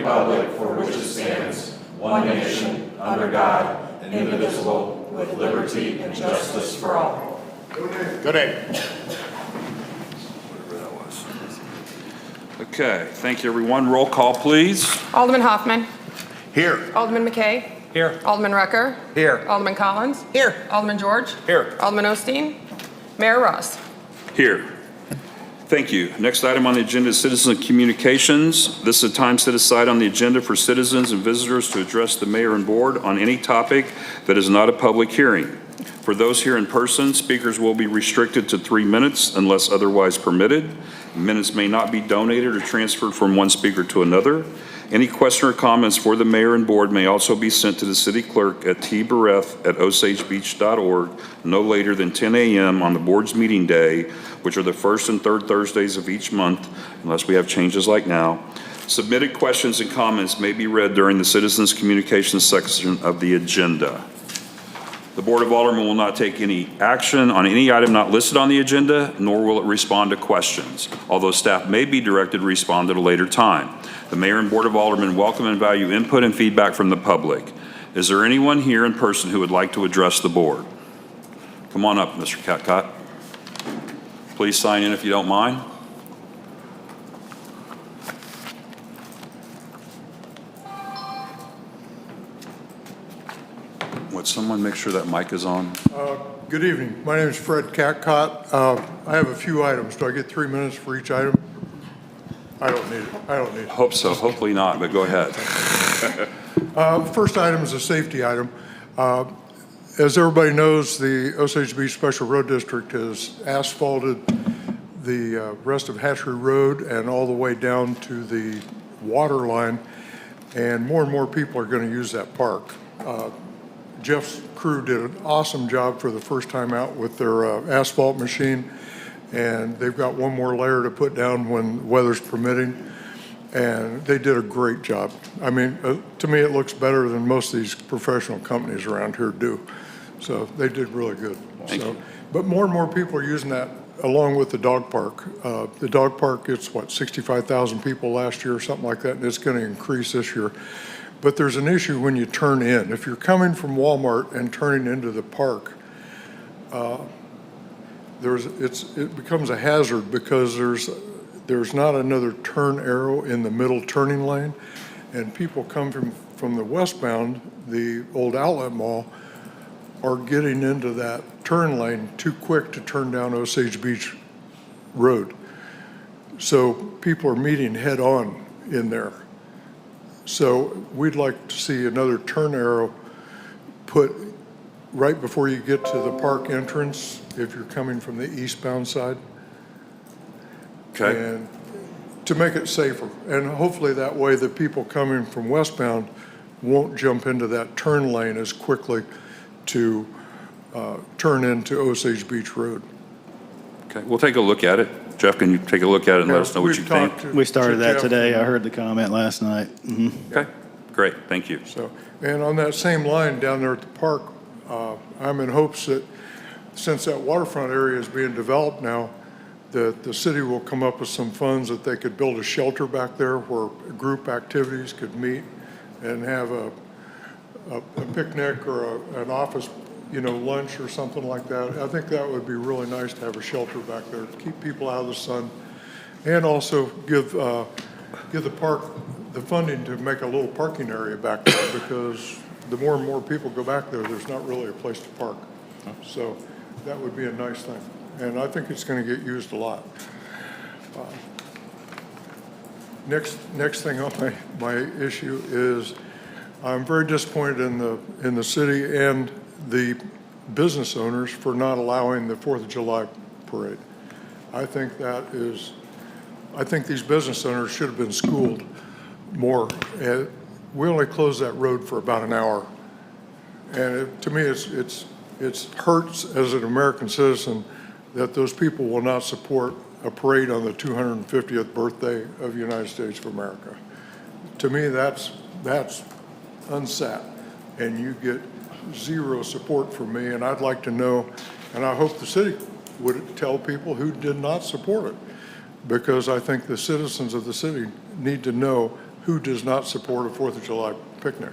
republic for which it stands, one nation, under God, indivisible, with liberty and justice for all. Good day. Okay, thank you, everyone. Roll call, please. Alderman Hoffman. Here. Alderman McKay. Here. Alderman Rucker. Here. Alderman Collins. Here. Alderman George. Here. Alderman Osteen. Mayor Ross. Here. Thank you. Next item on the agenda is citizen communications. This is a time set aside on the agenda for citizens and visitors to address the mayor and board on any topic that is not a public hearing. For those here in person, speakers will be restricted to 3 minutes unless otherwise permitted. Minutes may not be donated or transferred from one speaker to another. Any question or comments for the mayor and board may also be sent to the city clerk at tbareth@osagebeach.org no later than 10 a.m. on the board's meeting day, which are the first and third Thursdays of each month, unless we have changes like now. Submitted questions and comments may be read during the citizens communications section of the agenda. The Board of Aldermen will not take any action on any item not listed on the agenda, nor will it respond to questions, although staff may be directed to respond at a later time. The Mayor and Board of Aldermen welcome and value input and feedback from the public. Is there anyone here in person who would like to address the board? Come on up, Mr. Catcott. Please sign in if you don't mind. Would someone make sure that mic is on? Good evening. My name is Fred Catcott. I have a few items. Do I get 3 minutes for each item? I don't need it. I don't need it. Hope so. Hopefully not, but go ahead. First item is a safety item. As everybody knows, the Osage Beach Special Road District has asphalted the rest of Hatchery Road and all the way down to the water line, and more people are going to use that park. Jeff's crew did an awesome job for the first time out with their asphalt machine, and they've got one more layer to put down when weather's permitting, and they did a great job. I mean, to me, it looks better than most of these professional companies around here do. So they did really good. Thank you. But more and more people are using that along with the dog park. The dog park, it's what, 65,000 people last year or something like that, and it's going to increase this year. But there's an issue when you turn in. If you're coming from Walmart and turning into the park, it becomes a hazard because there's not another turn arrow in the middle turning lane, and people come from the westbound, the old outlet mall, are getting into that turn lane too quick to turn down Osage Beach Road. So people are meeting head on in there. So we'd like to see another turn arrow put right before you get to the park entrance if you're coming from the eastbound side. Okay. And to make it safer. And hopefully that way the people coming from westbound won't jump into that turn lane as quickly to turn into Osage Beach Road. Okay, we'll take a look at it. Jeff, can you take a look at it and let us know what you think? We started that today. I heard the comment last night. Okay, great, thank you. So, and on that same line down there at the park, I'm in hopes that since that waterfront area is being developed now, that the city will come up with some funds that they could build a shelter back there where group activities could meet and have a picnic or an office, lunch or something like that. I think that would be really nice to have a shelter back there, to keep people out of the sun, and also give the park the funding to make a little parking area back there, because the more and more people go back there, there's not really a place to park. So that would be a nice thing, and I think it's going to get used a lot. Next thing on my issue is I'm very disappointed in the city and the business owners for not allowing the 4th of July parade. I think these business owners should have been schooled more. We only closed that road for about an hour, and to me it hurts as an American citizen that those people will not support a parade on the 250th birthday of the United States of America. To me, that's unsat, and you get zero support from me, and I'd like to know, and I hope the city would tell people who did not support it, because I think the citizens of the city need to know who does not support a 4th of July picnic.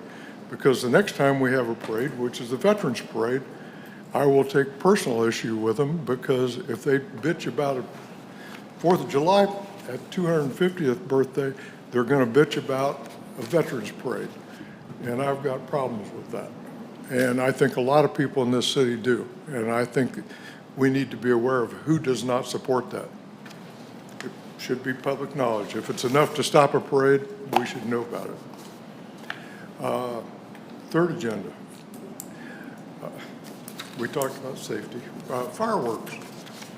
Because the next time we have a parade, which is the Veterans Parade, I will take personal issue with them, because if they bitch about a 4th of July at 250th birthday, they're going to bitch about a Veterans Parade. And I've got problems with that. And I think a lot of people in this city do. And I think we need to be aware of who does not support that. It should be public knowledge. If it's enough to stop a parade, we should know about it. Third agenda. We talked about safety. Fireworks.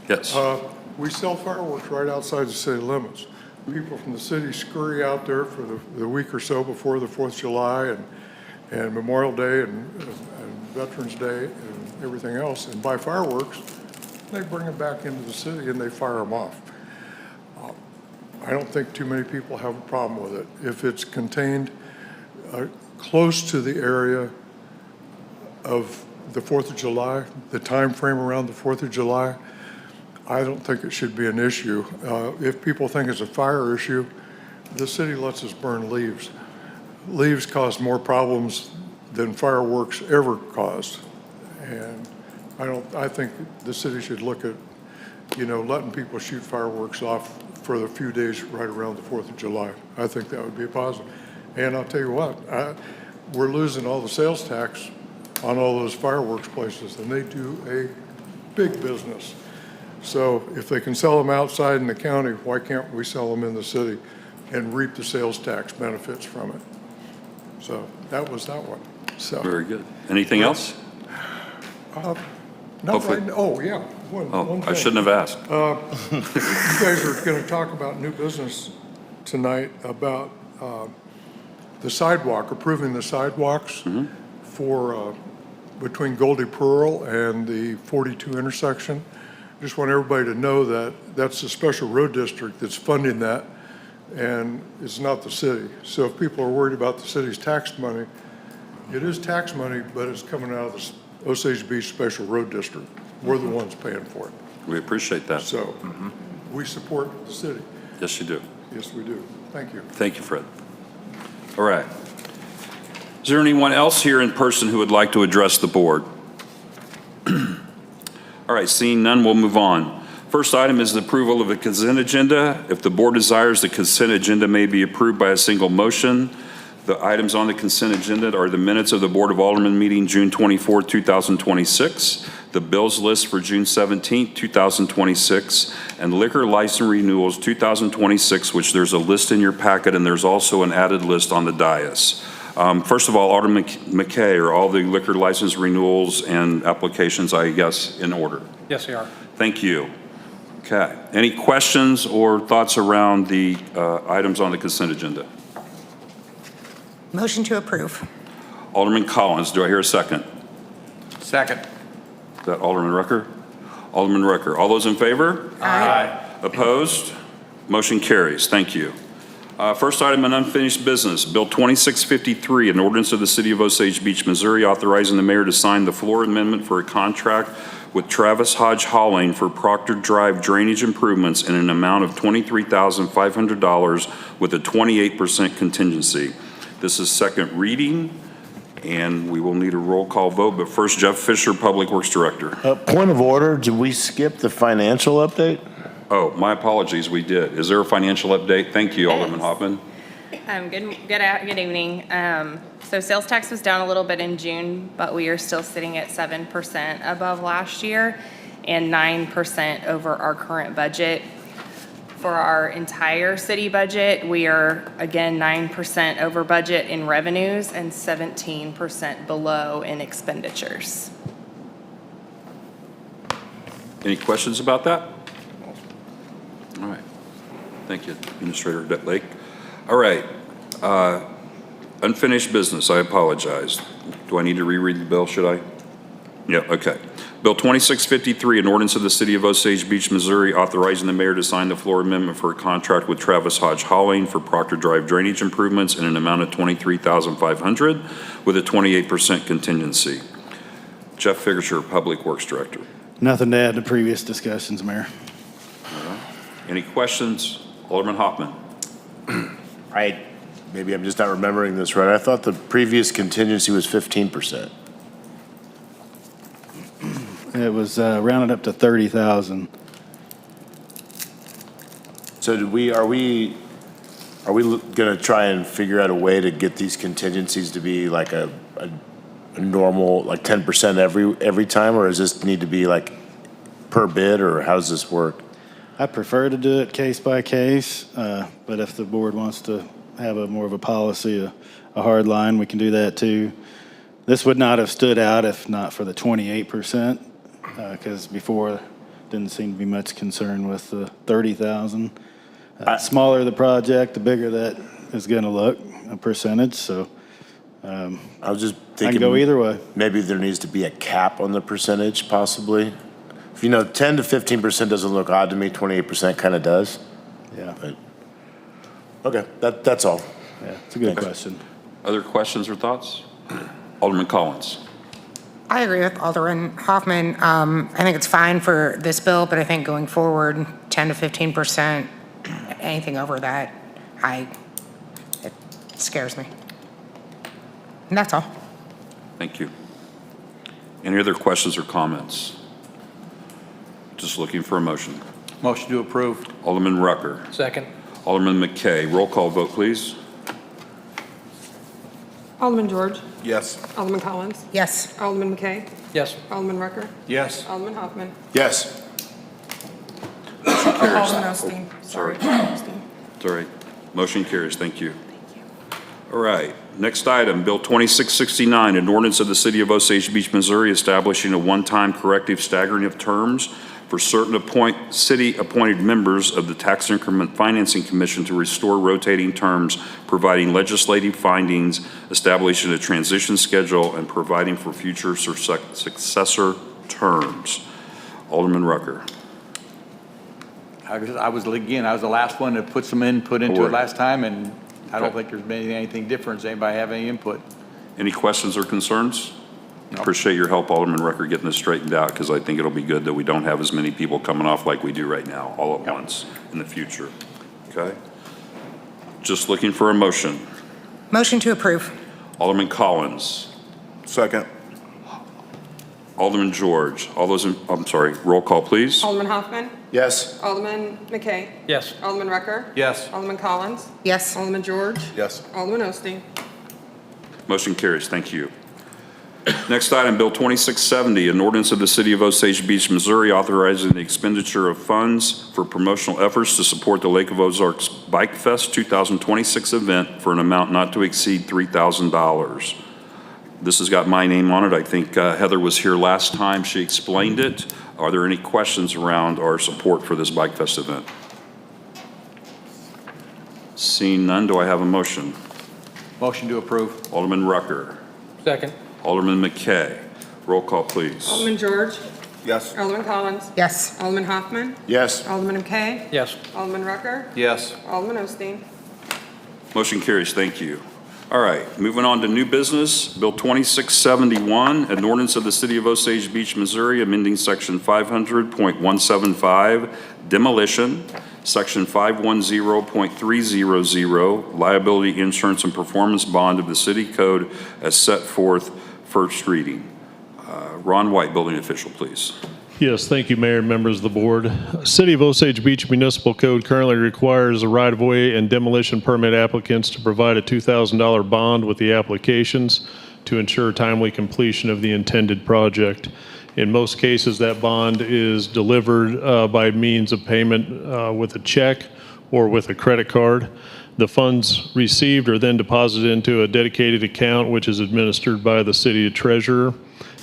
Yes. We sell fireworks right outside the city limits. People from the city scurry out there for the week or so before the 4th of July and Memorial Day and Veterans Day and everything else, and buy fireworks. They bring them back into the city and they fire them off. I don't think too many people have a problem with it. If it's contained close to the area of the 4th of July, the time frame around the 4th of July, I don't think it should be an issue. If people think it's a fire issue, the city lets us burn leaves. Leaves cause more problems than fireworks ever caused. And I think the city should look at, letting people shoot fireworks off for the few days right around the 4th of July. I think that would be a positive. And I'll tell you what, we're losing all the sales tax on all those fireworks places, and they do a big business. So if they can sell them outside in the county, why can't we sell them in the city and reap the sales tax benefits from it? So that was that one. So Very good. Anything else? not Hopefully- right now. Oh, yeah. One Oh, I thing. shouldn't have asked. You guys are going to talk about new business tonight about the sidewalk, approving the sidewalks for between Goldie Pearl and the 42 intersection. Just want everybody to know that that's the special road district that's funding that, and it's not the city. So if people are worried about the city's tax money, it is tax money, but it's coming out of the Osage Beach Special Road District. We're the ones paying for it. We appreciate that. So we support the city. Yes, you do. Yes, we do. Thank you. Thank you, Fred. All right. Is there anyone else here in person who would like to address the board? All right, seeing none, we'll move on. First item is the approval of the consent agenda. If the board desires, the consent agenda may be approved by a single motion. The items on the consent agenda are the minutes of the Board of Aldermen meeting June 24, 2026, the bills list for June 17, 2026, and liquor license renewals 2026, which there's a list in your packet, and there's also an added list on the dais. First of all, Alderman McKay, are all the liquor license renewals and applications, I guess, in order? Yes, they are. Thank you. Okay. Any questions or thoughts around the items on the consent agenda? Motion to approve. Alderman Collins, do I hear a second? Second. Is that Alderman Rucker? Alderman Rucker. All those in favor? Aye. Opposed? Motion carries. Thank you. First item on unfinished business, Bill 2653, an ordinance of the City of Osage Beach, Missouri, authorizing the mayor to sign the floor amendment for a contract with Travis Hodge Hauling for Proctor Drive drainage improvements in an amount of $23,500 with a 28% contingency. This is second reading, and we will need a roll call vote. But first, Jeff Fisher, Public Works Director. Point of order, did we skip the financial update? Oh, my apologies, we did. Is there a financial update? Thank you, Alderman Hoffman. Good evening. So sales tax was down a little bit in June, but we are still sitting at 7% above last year and 9% over our current budget. For our entire city budget, we are again 9% over budget in revenues and 17% below in expenditures. Any questions about that? All right. Thank you, Administrator Lake. All right. Unfinished business, I apologize. Do I need to reread the bill, should I? Yeah, okay. Bill 2653, an ordinance of the City of Osage Beach, Missouri, authorizing the mayor to sign the floor amendment for a contract with Travis Hodge Hauling for Proctor Drive drainage improvements in an amount of $23,500 with a 28% contingency. Jeff Fisher, Public Works Director. Nothing to add to previous discussions, Mayor. Any questions? Alderman Hoffman. I maybe I'm just not remembering this right. I thought the previous contingency was 15%. It was rounded up to 30,000. So are we gonna try and figure out a way to get these contingencies to be like a normal, like 10% every time, or does this need to be like per bid, or how does this work? I prefer to do it case by case, but if the board wants to have more of a policy, a hard line, we can do that too. This would not have stood out if not for the 28%, because before didn't seem to be much concern with the 30,000. Smaller the project, the bigger that is going to look, a percentage. So I was just I thinking. can go either way. Maybe there needs to be a cap on the percentage, possibly. If 10 to 15% doesn't look odd to me, 28% kind of does. Yeah, But, okay, that's all. yeah, it's a good Thanks. question. Other questions or thoughts? Alderman Collins. I agree with Alderman Hoffman. I think it's fine for this bill, but I think going forward, 10 to 15%, anything over that, it scares me. And that's all. Thank you. Any other questions or comments? Just looking for a motion. Motion to approve. Alderman Rucker. Second. Alderman McKay. Roll call vote, please. Alderman George. Yes. Alderman Collins. Yes. Alderman McKay. Yes. Alderman Rucker. Yes. Alderman Hoffman. Yes. Alderman Osteen. Sorry. It's all right. Motion carries. Thank you. All right. Next item, Bill 2669, an ordinance of the City of Osage Beach, Missouri, establishing a one-time corrective staggering of terms for certain city-appointed members of the Tax Increment Financing Commission to restore rotating terms, providing legislative findings, establishing a transition schedule, and providing for future successor terms. Alderman Rucker. I was the last one to put some input into Forward. it last time, and I don't Okay. think there's been anything different. Does anybody have any input? Any questions or concerns? Appreciate your help, Alderman Rucker, getting this straightened out, because I think it'll be good that we don't have as many people coming off like we do right now, all at once in the future. Okay? Just looking for a motion. Motion to approve. Alderman Collins. Second. Alderman George. Roll call, please. Alderman Hoffman. Yes. Alderman McKay. Yes. Alderman Rucker. Yes. Alderman Collins. Yes. Alderman George. Yes. Alderman Osteen. Motion carries. Thank you. Next item, Bill 2670, an ordinance of the City of Osage Beach, Missouri, authorizing the expenditure of funds for promotional efforts to support the Lake of Ozarks Bike Fest 2026 event for an amount not to exceed $3,000. This has got my name on it. I think Heather was here last time. She explained it. Are there any questions around our support for this Bike Fest event? Seeing none, do I have a motion? Motion to approve. Alderman Rucker. Second. Alderman McKay. Roll call, please. Alderman George. Yes. Alderman Collins. Yes. Alderman Hoffman. Yes. Alderman McKay. Yes. Alderman Rucker. Yes. Alderman Osteen. Motion carries. Thank you. All right, moving on to new business. Bill 2671, an ordinance of the City of Osage Beach, Missouri, amending Section 500.175, demolition, Section 510.300, liability insurance and performance bond of the city code as set forth, first reading. Ron White, building official, please. Yes, thank you, Mayor and members of the board. City of Osage Beach Municipal Code currently requires a right-of-way and demolition permit applicants to provide a $2,000 bond with the applications to ensure timely completion of the intended project. In most cases, that bond is delivered by means of payment with a check or with a credit card. The funds received are then deposited into a dedicated account, which is administered by the city treasurer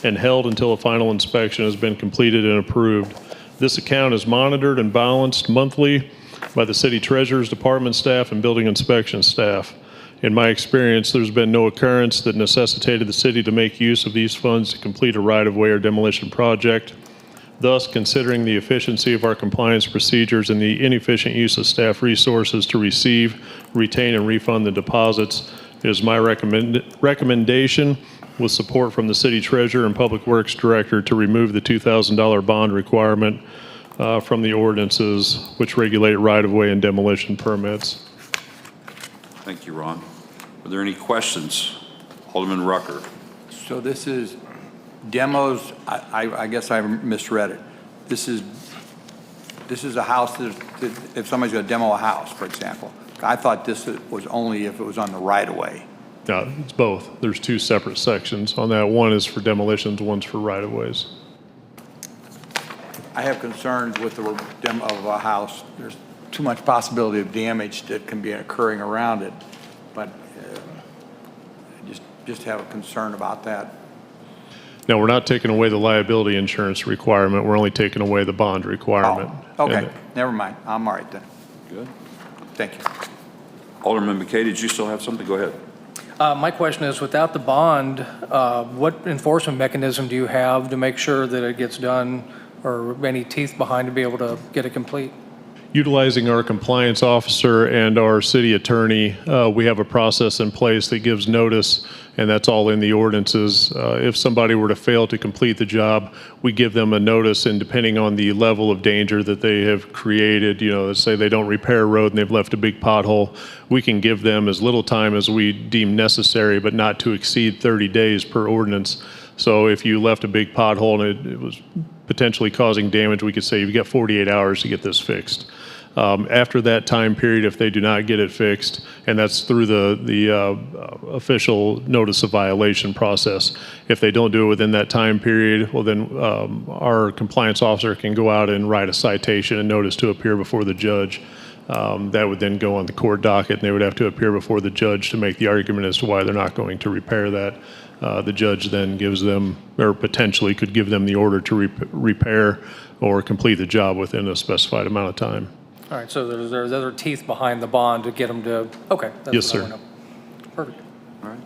and held until a final inspection has been completed and approved. This account is monitored and balanced monthly by the city treasurer's department staff and building inspection staff. In my experience, there's been no occurrence that necessitated the city to make use of these funds to complete a right-of-way or demolition project. Thus, considering the efficiency of our compliance procedures and the inefficient use of staff resources to receive, retain, and refund the deposits, it is my recommendation, with support from the city treasurer and public works director, to remove the $2,000 bond requirement from the ordinances which regulate right-of-way and demolition permits. Thank you, Ron. Are there any questions? Alderman Rucker. So this is demos, I guess I misread it. This is a house that, if somebody's going to demo a house, for example. I thought this was only if it was on the right-of-way. No, it's both. There's two separate sections on that. One is for demolitions, one's for right-of-ways. I have concerns with the demo of a house. There's too much possibility of damage that can be occurring around it, but I just have a concern about that. No, we're not taking away the liability insurance requirement. We're only taking away the bond requirement. Oh, okay, And- never mind. I'm all right then. Good. Thank you. Alderman McKay, did you still have something? Go ahead. My question is, without the bond, what enforcement mechanism do you have to make sure that it gets done, or any teeth behind to be able to get it complete? Utilizing our compliance officer and our city attorney, we have a process in place that gives notice, and that's all in the ordinances. If somebody were to fail to complete the job, we give them a notice, and depending on the level of danger that they have created, let's say they don't repair a road and they've left a big pothole, we can give them as little time as we deem necessary, but not to exceed 30 days per ordinance. So if you left a big pothole and it was potentially causing damage, we could say you've got 48 hours to get this fixed. After that time period, if they do not get it fixed, and that's through the official notice of violation process, if they don't do it within that time period, well then our compliance officer can go out and write a citation and notice to appear before the judge. That would then go on the court docket, and they would have to appear before the judge to make the argument as to why they're not going to repair that. The judge then gives them, or potentially could give them, the order to repair or complete the job within a specified amount of time. All right, so there's other teeth behind the bond to get them to, okay. that's Yes, what I sir. wanna know. Perfect. All right.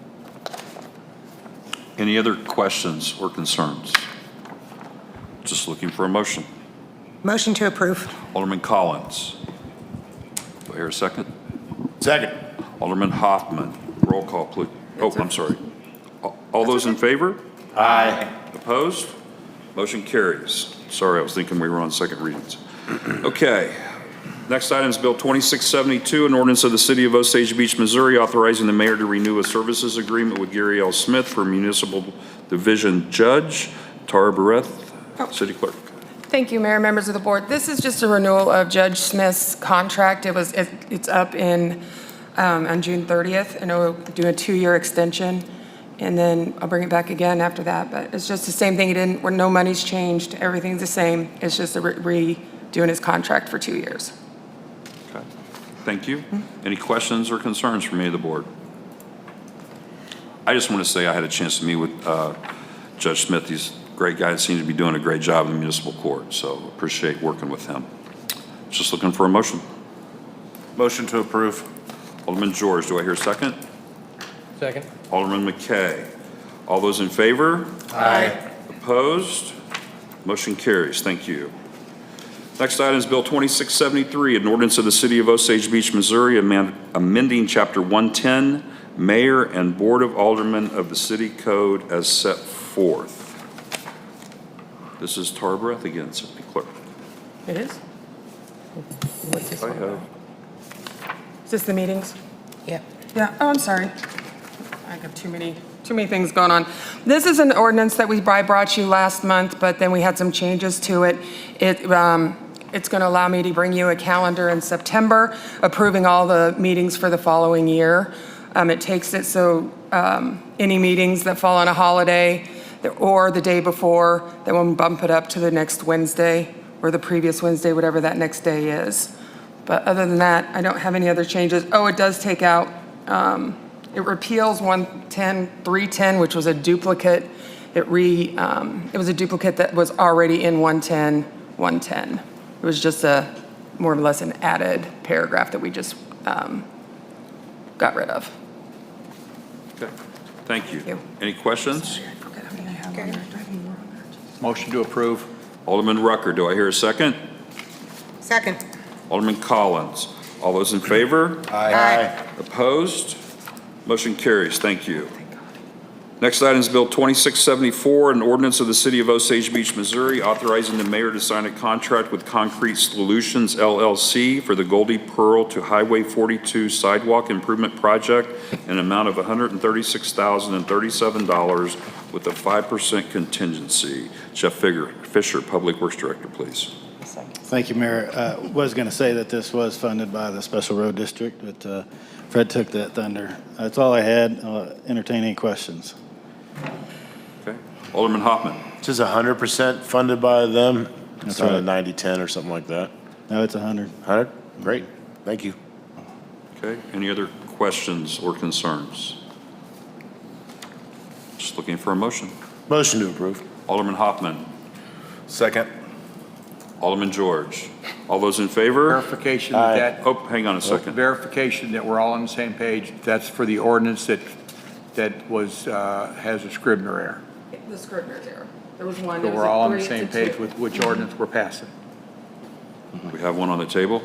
Any other questions or concerns? Just looking for a motion. Motion to approve. Alderman Collins. Do I hear a second? Second. Alderman Hoffman. Roll call, please. Oh, I'm sorry. All those in favor? Aye. Opposed? Motion carries. Sorry, I was thinking we were on second readings. Okay. Next item is Bill 2672, an ordinance of the City of Osage Beach, Missouri, authorizing the mayor to renew a services agreement with Gary L. Smith for municipal division judge. Tara Barrett, City Clerk. Thank you, Mayor, members of the board. This is just a renewal of Judge Smith's contract. It's up on June 30th, and we'll do a 2-year extension, and then I'll bring it back again after that. But it's just the same thing. No money's changed. Everything's the same. It's just redoing his contract for 2 years. Okay. Thank you. Any questions or concerns from any of the board? I just want to say I had a chance to meet with Judge Smith. He's a great guy. Seems to be doing a great job in the municipal court, so appreciate working with him. Just looking for a motion. Motion to approve. Alderman George, do I hear a second? Second. Alderman McKay. All those in favor? Aye. Opposed? Motion carries. Thank you. Next item is Bill 2673, an ordinance of the City of Osage Beach, Missouri, amending Chapter 110, Mayor and Board of Aldermen of the City Code as set forth. This is Tara Barrett again, City Clerk. It is? What's this I one? have. Is this the meetings? Yeah. Yeah, oh, I'm sorry. I have too many things going on. This is an ordinance that I brought you last month, but then we had some changes to it. It's going to allow me to bring you a calendar in September, approving all the meetings for the following year. It takes it so any meetings that fall on a holiday or the day before, then we'll bump it up to the next Wednesday or the previous Wednesday, whatever that next day is. But other than that, I don't have any other changes. Oh, it does take out, it repeals 310, which was a duplicate. It was a duplicate that was already in 110. It was just more or less an added paragraph that we just got rid of. Okay. Thank you. Thank you. Any questions? Motion to approve. Alderman Rucker, do I hear a second? Second. Alderman Collins. All those in favor? Aye. Opposed? Motion carries. Thank you. Next item is Bill 2674, an ordinance of the City of Osage Beach, Missouri, authorizing the mayor to sign a contract with Concrete Solutions LLC for the Goldie Pearl to Highway 42 Sidewalk Improvement Project in an amount of $136,037 with a 5% contingency. Jeff Fisher, Public Works Director, please. Thank you, Mayor. Was going to say that this was funded by the Special Road District, but Fred took that thunder. That's all I had. Entertain any questions. Okay. Alderman Hoffman. This is 100% funded by them? That's It's not a right. 90-10 or something like that? No, it's 100. 100? Great, thank you. Okay. Any other questions or concerns? Just looking for a motion. Motion to approve. Alderman Hoffman. Second. Alderman George. All those in favor? Verification Aye. that, Oh, hang on a second. verification that we're all on the same page. That's for the ordinance that was, has a Scribner error. The Scribner's error. There was one. So there was we're a all on the 3, same it's a 2. page with which ordinance we're passing. We have one on the table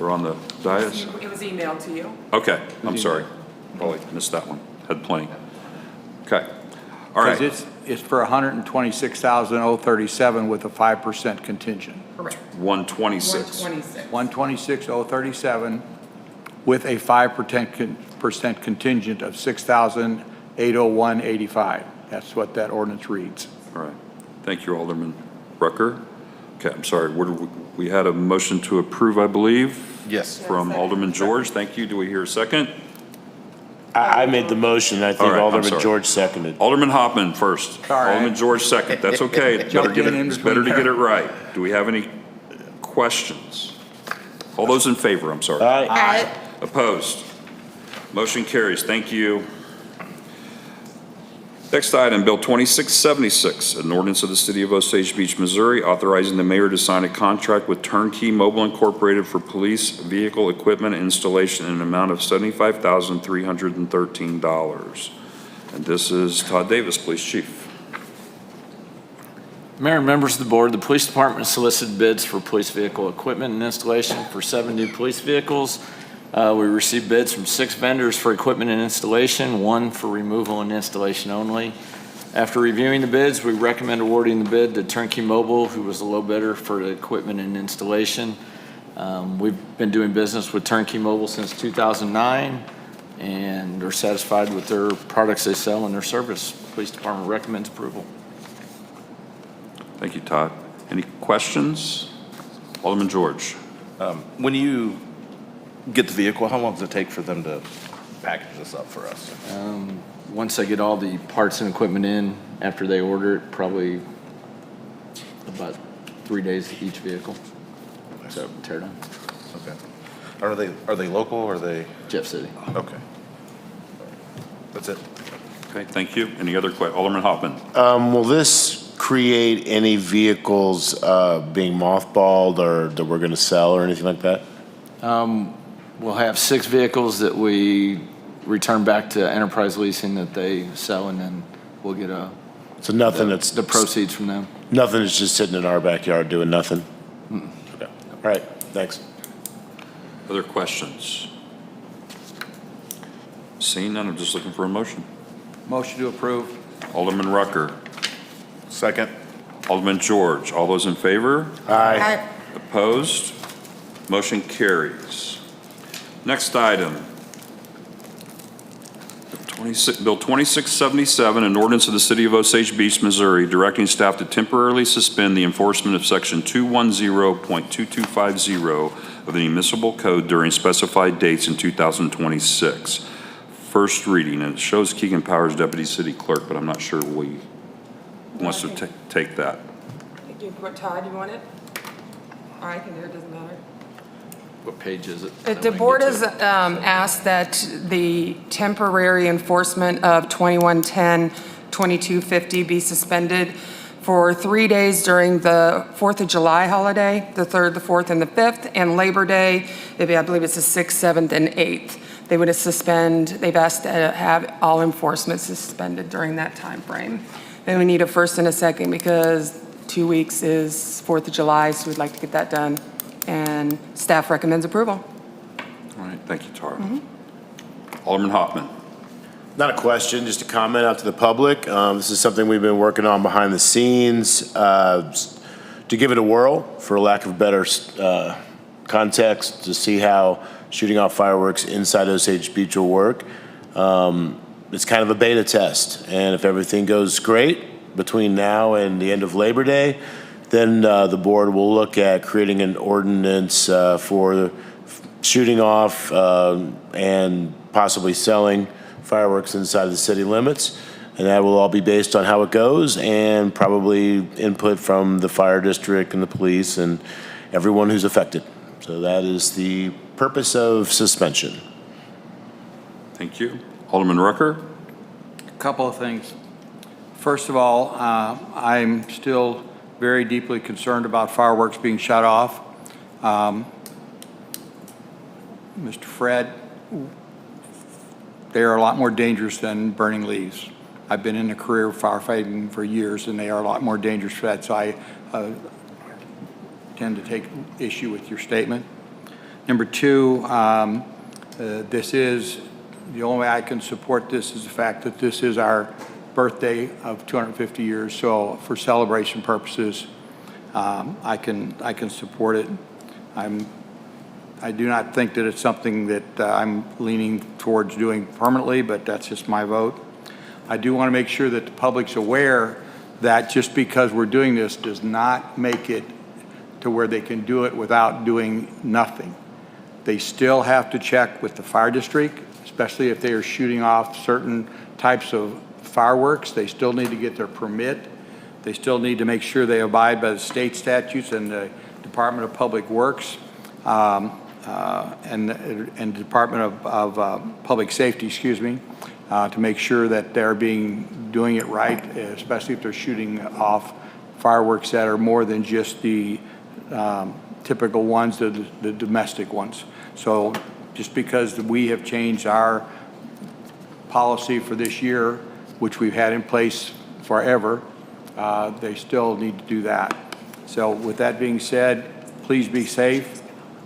or on the dais? It was emailed to you. Okay, I'm sorry. Probably missed that one. Had plenty. Okay. All right. Because it's for 126,037 with a 5% contingent. Correct. 126. 126. 126,037 with a 5% contingent of 6,801.85. That's what that ordinance reads. All right. Thank you, Alderman Rucker. Okay, I'm sorry. We had a motion to approve, I believe. Yes. From Alderman George. Thank you. Do we hear a second? I made the motion, I think All right, I'm Alderman sorry. George seconded. Alderman Hoffman first. Sorry. Alderman George second. That's okay. It's better, Jumped in it's between better to get there. it right. Do we have any questions? All those in favor, I'm sorry. Aye. Opposed? Motion carries. Thank you. Next item, Bill 2676, an ordinance of the City of Osage Beach, Missouri, authorizing the mayor to sign a contract with Turnkey Mobile Incorporated for police vehicle equipment installation in an amount of $75,313. And this is Todd Davis, Police Chief. Mayor and members of the board, the police department solicited bids for police vehicle equipment and installation for 7 new police vehicles. We received bids from 6 vendors for equipment and installation, 1 for removal and installation only. After reviewing the bids, we recommend awarding the bid to Turnkey Mobile, who was the low bidder for the equipment and installation. We've been doing business with Turnkey Mobile since 2009 and are satisfied with their products they sell and their service. Police department recommends approval. Thank you, Todd. Any questions? Alderman George. When you get the vehicle, how long does it take for them to package this up for us? Once they get all the parts and equipment in, after they order it, probably about 3 days each vehicle. So tear down. Okay. Are they local or are they? Jeff City. Okay. That's it. Okay, thank you. Any other questions? Alderman Hoffman. Will this create any vehicles being mothballed or that we're gonna sell or anything like that? We'll have 6 vehicles that we return back to Enterprise Leasing that they sell, and then we'll get So nothing that's. the proceeds from them. Nothing that's just sitting in our backyard doing nothing? Okay. All right, thanks. Other questions? Seeing none, I'm just looking for a motion. Motion to approve. Alderman Rucker. Second. Alderman George. All those in favor? Aye. Opposed? Motion carries. Next item. Bill 2677, an ordinance of the City of Osage Beach, Missouri, directing staff to temporarily suspend the enforcement of Section 210.2250 of the municipal code during specified dates in 2026. First reading, and it shows Keegan Powers, Deputy City Clerk, but I'm not sure we wants to take that. Todd, you want it? Or I can do it, doesn't matter. What page is it? The board has asked that the temporary enforcement of 2110-2250 be suspended for 3 days during the 4th of July holiday, the 3rd, the 4th, and the 5th, and Labor Day, I believe it's the 6th, 7th, and 8th. They would they've asked to have all enforcement suspended during that time frame. Then we need a first and a second because 2 weeks is 4th of July, so we'd like to get that done. And staff recommends approval. All right, thank you, Tara. Alderman Hoffman. Not a question, just a comment out to the public. This is something we've been working on behind the scenes to give it a whirl, for lack of better context, to see how shooting off fireworks inside Osage Beach will work. It's kind of a beta test, and if everything goes great between now and the end of Labor Day, then the board will look at creating an ordinance for shooting off and possibly selling fireworks inside the city limits, and that will all be based on how it goes and probably input from the fire district and the police and everyone who's affected. So that is the purpose of suspension. Thank you. Alderman Rucker? A couple of things. First of all, I'm still very deeply concerned about fireworks being shut off. Mr. Fred, they are a lot more dangerous than burning leaves. I've been in a career of firefighting for years, and they are a lot more dangerous for that, so I tend to take issue with your statement. Number two, this is, the only way I can support this is the fact that this is our birthday of 250 years, so for celebration purposes, I can support it. I do not think that it's something that I'm leaning towards doing permanently, but that's just my vote. I do want to make sure that the public's aware that just because we're doing this does not make it to where they can do it without doing nothing. They still have to check with the fire district, especially if they are shooting off certain types of fireworks. They still need to get their permit. They still need to make sure they abide by the state statutes and the Department of Public Works. And Department of Public Safety, excuse me, to make sure that they're doing it right, especially if they're shooting off fireworks that are more than just the typical ones, the domestic ones. So just because we have changed our policy for this year, which we've had in place forever, they still need to do that. So with that being said, please be safe.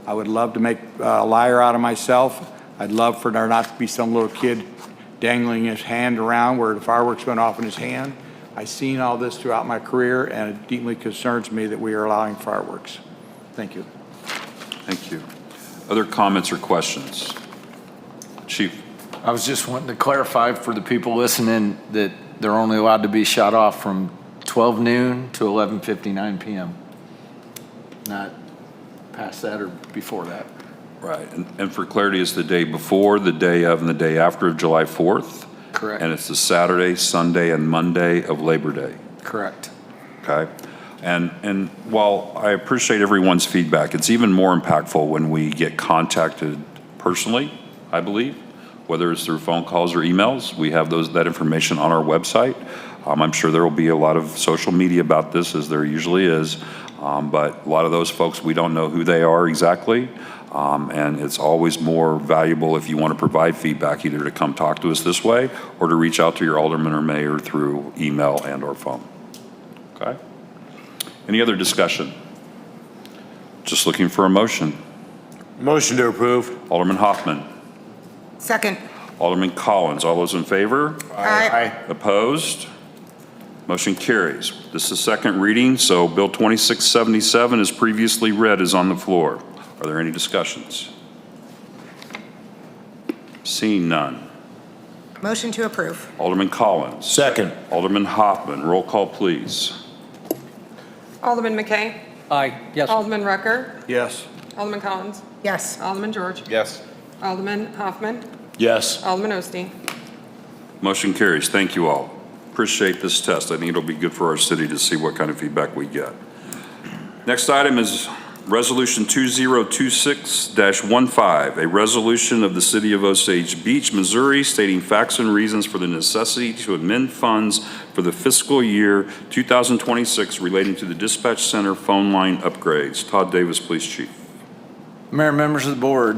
I would love to make a liar out of myself. I'd love for there not to be some little kid dangling his hand around where the fireworks went off in his hand. I've seen all this throughout my career, and it deeply concerns me that we are allowing fireworks. Thank you. Thank you. Other comments or questions? Chief? I was just wanting to clarify for the people listening that they're only allowed to be shot off from 12 noon to 11:59 p.m. Not past that or before that. Right. And for clarity, it's the day before, the day of, and the day after of July 4th? Correct. And it's the Saturday, Sunday, and Monday of Labor Day? Correct. Okay. And while I appreciate everyone's feedback, it's even more impactful when we get contacted personally, I believe, whether it's through phone calls or emails. We have that information on our website. I'm sure there will be a lot of social media about this, as there usually is, but a lot of those folks, we don't know who they are exactly, and it's always more valuable if you want to provide feedback, either to come talk to us this way or to reach out to your alderman or mayor through email and or phone. Okay? Any other discussion? Just looking for a motion. Motion to approve. Alderman Hoffman. Second. Alderman Collins. All those in favor? Aye. Opposed? Motion carries. This is second reading, so Bill 2677, as previously read, is on the floor. Are there any discussions? Seeing none. Motion to approve. Alderman Collins. Second. Alderman Hoffman. Roll call, please. Alderman McKay. Aye. Yes. Alderman Rucker. Yes. Alderman Collins. Yes. Alderman George. Yes. Alderman Hoffman. Yes. Alderman Osteen. Motion carries. Thank you all. Appreciate this test. I think it'll be good for our city to see what kind of feedback we get. Next item is Resolution 2026-15, a resolution of the City of Osage Beach, Missouri, stating facts and reasons for the necessity to amend funds for the fiscal year 2026 relating to the dispatch center phone line upgrades. Todd Davis, Police Chief. Mayor, members of the board,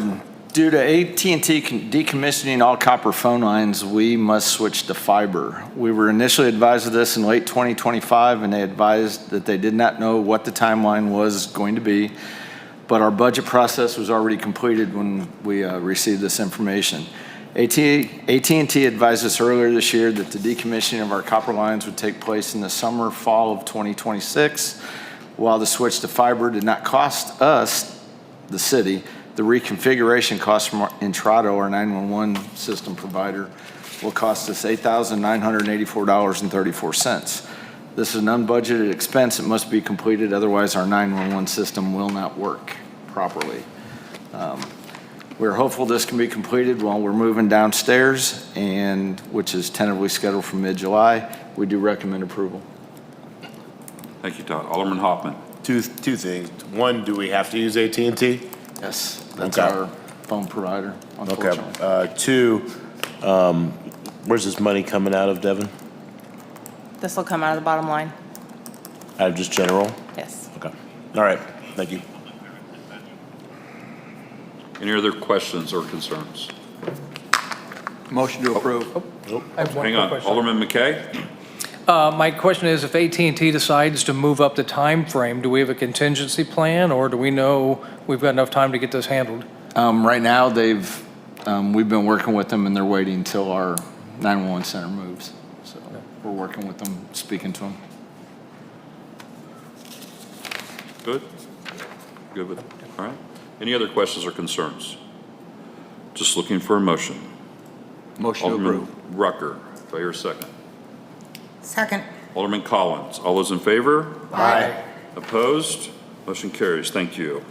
due to AT&T decommissioning all copper phone lines, we must switch to fiber. We were initially advised of this in late 2025, and they advised that they did not know what the timeline was going to be, but our budget process was already completed when we received this information. AT&T advised us earlier this year that the decommissioning of our copper lines would take place in the summer, fall of 2026. While the switch to fiber did not cost us, the city, the reconfiguration cost from Intrado, our 911 system provider, will cost us $8,984.34. This is an unbudgeted expense that must be completed, otherwise our 911 system will not work properly. We're hopeful this can be completed while we're moving downstairs, and which is tentatively scheduled for mid-July. We do recommend approval. Thank you, Todd. Alderman Hoffman. Two things. One, do we have to use AT&T? Yes, that's Okay. our phone provider, Okay. unfortunately. Two, where's this money coming out of, Devin? This will come out of the bottom line. Out of just general? Yes. Okay. All right. Thank you. Any other questions or concerns? Motion to approve. I have one Hang quick on. question. Alderman McKay? My question is, if AT&T decides to move up the time frame, do we have a contingency plan, or do we know we've got enough time to get this handled? Right now, we've been working with them, and they're waiting until our 911 center moves. So we're working with them, speaking to them. Good? Good with it? All right. Any other questions or concerns? Just looking for a motion. Motion to Alderman approve. Rucker, do I hear a second? Second. Alderman Collins, all those in favor? Aye. Opposed? Motion carries. Thank you.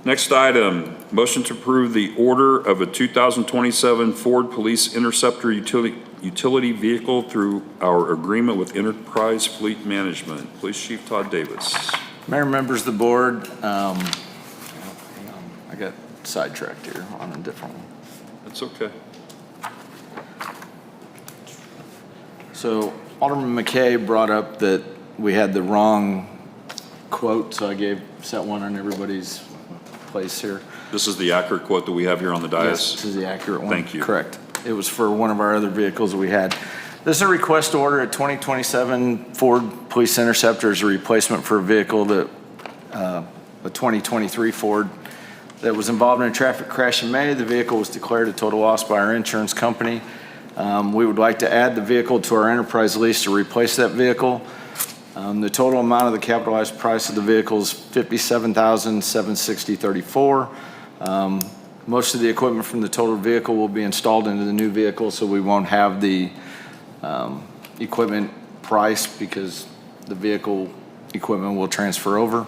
Next item, motion to approve the order of a 2027 Ford Police Interceptor utility vehicle through our agreement with Enterprise Fleet Management. Police Chief Todd Davis. Mayor, members of the board, hang on, I got sidetracked here on a different one. That's okay. So Alderman McKay brought up that we had the wrong quote, so I set one on everybody's place here. This is the accurate quote that we have here on the Yes, dais? this is the accurate one. Thank you. Correct. It was for one of our other vehicles that we had. This is a request to order a 2027 Ford Police Interceptor as a replacement for a vehicle that, a 2023 Ford that was involved in a traffic crash in May. The vehicle was declared a total loss by our insurance company. We would like to add the vehicle to our enterprise lease to replace that vehicle. The total amount of the capitalized price of the vehicle is $57,760.34. Most of the equipment from the total vehicle will be installed into the new vehicle, so we won't have the equipment price because the vehicle equipment will transfer over.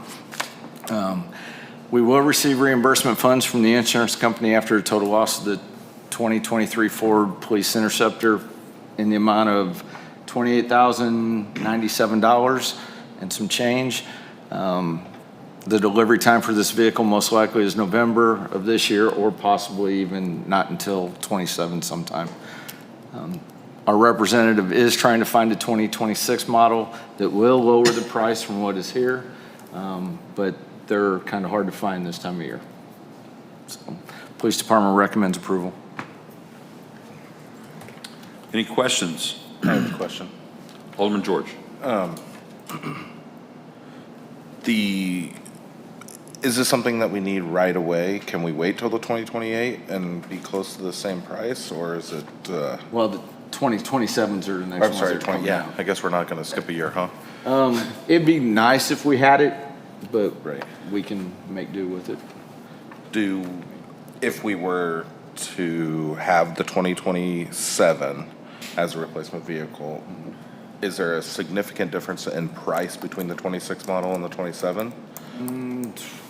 We will receive reimbursement funds from the insurance company after a total loss of the 2023 Ford Police Interceptor in the amount of $28,097 and some change. The delivery time for this vehicle most likely is November of this year, or possibly even not until 27 sometime. Our representative is trying to find a 2026 model that will lower the price from what is here, but they're kind of hard to find this time of year. So, Police Department recommends approval. Any questions? I have a question. Alderman George. Is this something that we need right away? Can we wait till the 2028 and be close to the same price, or is it, Well, the 2027s are the next I'm ones sorry, that are coming yeah, out. I guess we're not gonna skip a year, huh? It'd be nice if we had it, but Right. we can make do with it. If we were to have the 2027 as a replacement vehicle, is there a significant difference in price between the 26 model and the 27?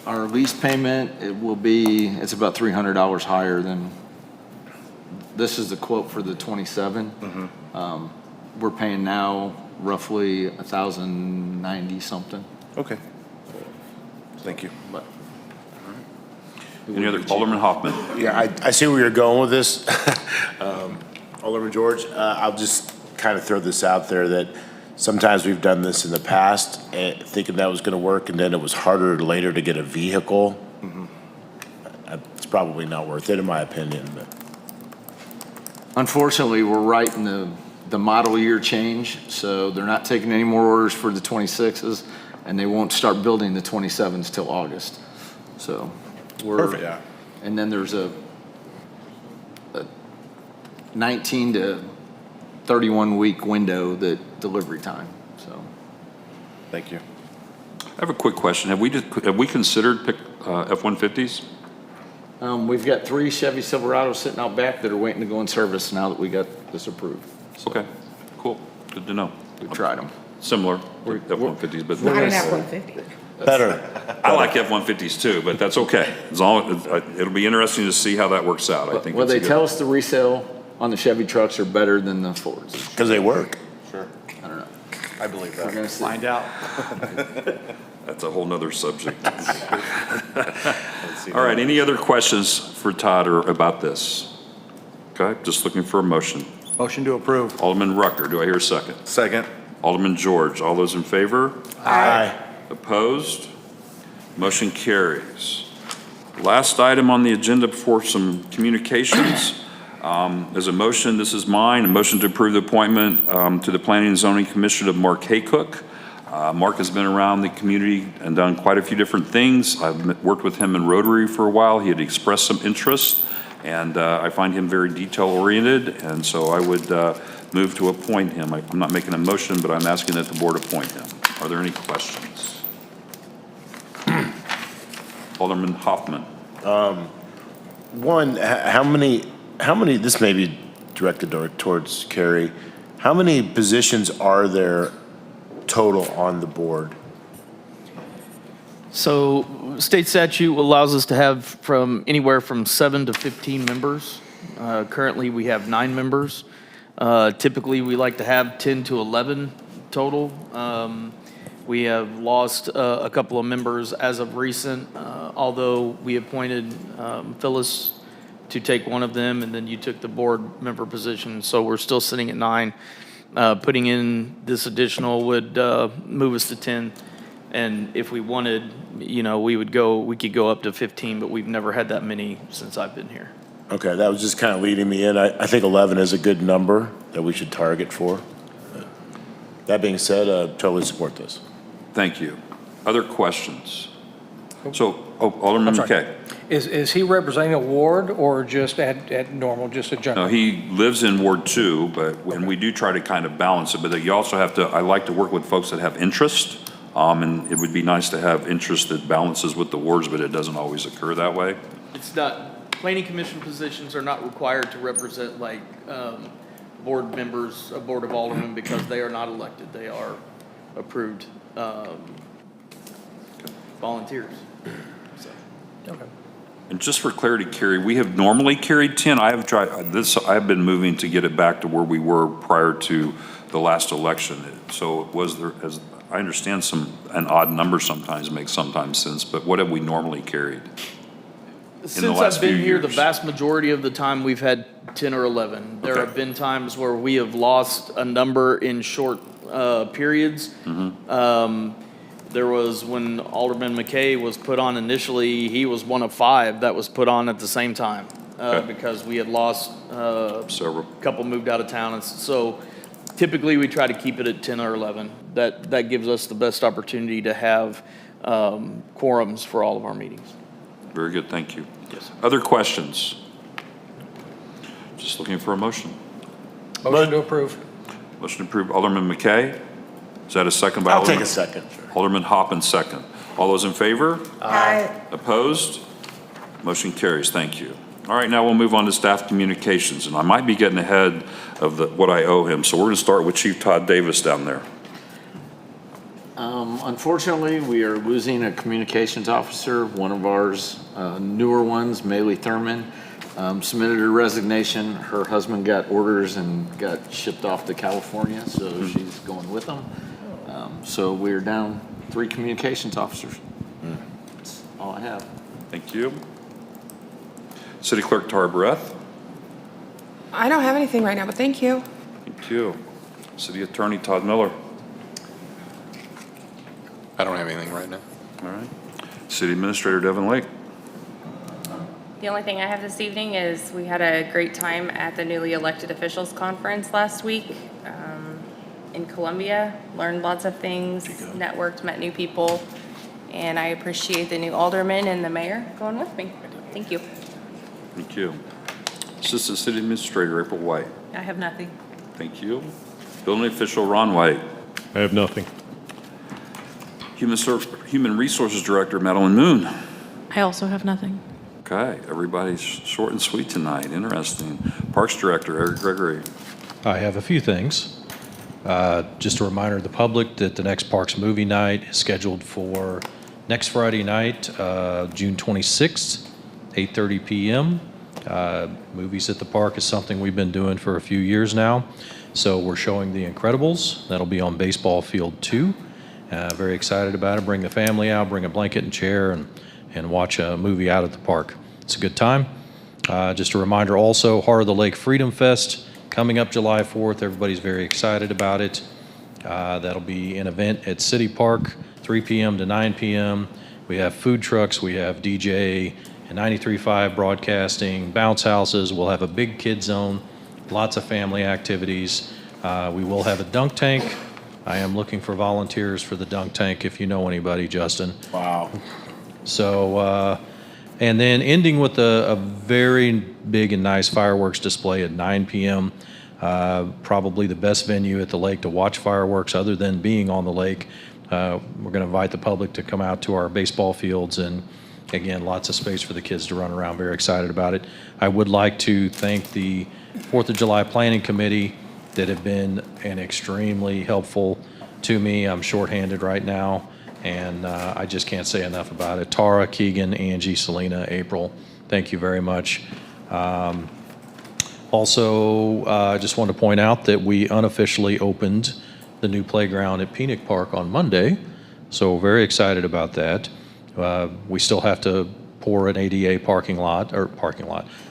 Our lease payment, it's about $300 higher than, this is the quote for the 27. We're paying now roughly $1,090 something. Okay. Thank you. But Any other? Alderman Hoffman. Yeah, I see where you're going with this. Alderman George, I'll just kind of throw this out there that sometimes we've done this in the past, thinking that was going to work, and then it was harder later to get a vehicle. It's probably not worth it, in my opinion. But unfortunately, we're right in the model year change, so they're not taking any more orders for the 26s, and they won't start building the 27s till August. So Perfect. Yeah. And then there's a 19 to 31-week window, that delivery time, so. Thank you. I have a quick question. Have we considered F-150s? We've got 3 Chevy Silverados sitting out back that are waiting to go in service now that we got this approved. Okay, cool. Good to know. We've tried them. Similar to F-150s, but Not an F-150. Better. I like F-150s too, but that's okay. As long, it'll be interesting to see how that works out. I think. Well, it's a they good- tell us the resale on the Chevy trucks are better than the Fords. Because they work. Sure. I don't know. I believe We're that. gonna see. Find out. That's a whole nother subject. All right, any other questions for Todd or about this? Okay, just looking for a motion. Motion to approve. Alderman Rucker, do I hear a second? Second. Alderman George, all those in favor? Aye. Opposed? Motion carries. Last item on the agenda before some communications. There's a motion, this is mine, a motion to approve the appointment to the Planning and Zoning Commission of Mark Haycock. Mark has been around the community and done quite a few different things. I've worked with him in Rotary for a while. He had expressed some interest, and I find him very detail-oriented, and so I would move to appoint him. I'm not making a motion, but I'm asking that the board appoint him. Are there any questions? Alderman Hoffman. One, how many, this may be directed towards Carrie, how many positions are there total on the board? So state statute allows us to have from anywhere from 7 to 15 members. Currently, we have 9 members. Typically, we like to have 10 to 11 total. We have lost a couple of members as of recent, although we appointed Phyllis to take one of them, and then you took the board member position, so we're still sitting at 9. Putting in this additional would move us to 10, and if we wanted, you know, we could go up to 15, but we've never had that many since I've been here. Okay, that was just kind of leading me in. I think 11 is a good number that we should target for. That being said, totally support this. Thank you. Other questions? So, Alderman McKay. Is he representing a ward or just at normal, just a No, general? he lives in Ward 2, but when we do try to kind of balance it, but you also have to, I like to work with folks that have interest, and it would be nice to have interest that balances with the wards, but it doesn't always occur that way. It's not, planning commission positions are not required to represent like board members, a board of aldermen, because they are not elected. They are approved volunteers. So. Okay. And just for clarity, Carrie, we have normally carried 10. I have been moving to get it back to where we were prior to the last election. So was there, as I understand, an odd number sometimes makes sometimes sense, but what have we normally carried? Since I've been here, the vast majority of the time, we've had 10 or 11. There have been times where we have lost a number in short periods. There was when Alderman McKay was put on initially, he was one of 5 that was put on at the same time because we had lost several. A couple moved out of town. And so typically we try to keep it at 10 or 11. That gives us the best opportunity to have quorums for all of our meetings. Very good, thank you. Yes. Other questions? Just looking for a motion. Motion to approve. Motion to approve Alderman McKay. Is that a second by I'll Alderman? take a second. Alderman Hoppin, second. All those in favor? Aye. Opposed? Motion carries, thank you. All right, now we'll move on to staff communications, and I might be getting ahead of what I owe him, so we're gonna start with Chief Todd Davis down there. Unfortunately, we are losing a communications officer. One of ours, newer ones, Maylee Thurman, submitted her resignation. Her husband got orders and got shipped off to California, so she's going with them. So we're down 3 communications officers. That's all I have. Thank you. City Clerk Tara Breth. I don't have anything right now, but thank you. Thank you. City Attorney Todd Miller. I don't have anything right now. All right. City Administrator Devin Lake. The only thing I have this evening is we had a great time at the newly elected officials conference last week in Columbia. Learned lots of things, networked, met new people, and I appreciate the new alderman and the mayor going with me. Thank you. Thank you. Assistant City Administrator April White. I have nothing. Thank you. Building Official Ron White. I have nothing. Human Resources Director Madeline Moon. I also have nothing. Okay, everybody's short and sweet tonight. Interesting. Parks Director Eric Gregory. I have a few things. Just a reminder to the public that the next Parks Movie Night is scheduled for next Friday night, June 26th, 8:30 p.m. Movies at the park is something we've been doing for a few years now. So we're showing The Incredibles. That'll be on Baseball Field 2. Very excited about it. Bring the family out, bring a blanket and chair, and watch a movie out at the park. It's a good time. Just a reminder also, Heart of the Lake Freedom Fest coming up July 4th. Everybody's very excited about it. That'll be an event at City Park, 3 p.m. to 9 p.m. We have food trucks, we have DJ and 93.5 broadcasting, bounce houses. We'll have a big kid zone, lots of family activities. We will have a dunk tank. I am looking for volunteers for the dunk tank if you know anybody, Justin. Wow. So, and then ending with a very big and nice fireworks display at 9 p.m. Probably the best venue at the lake to watch fireworks other than being on the lake. We're going to invite the public to come out to our baseball fields, and again, lots of space for the kids to run around. Very excited about it. I would like to thank the 4th of July Planning Committee that have been extremely helpful to me. I'm shorthanded right now, and I just can't say enough about it. Tara, Keegan, Angie, Selena, April, thank you very much. Also, I just want to point out that we unofficially opened the new playground at Phoenix Park on Monday, so very excited about that. We still have to pour an ADA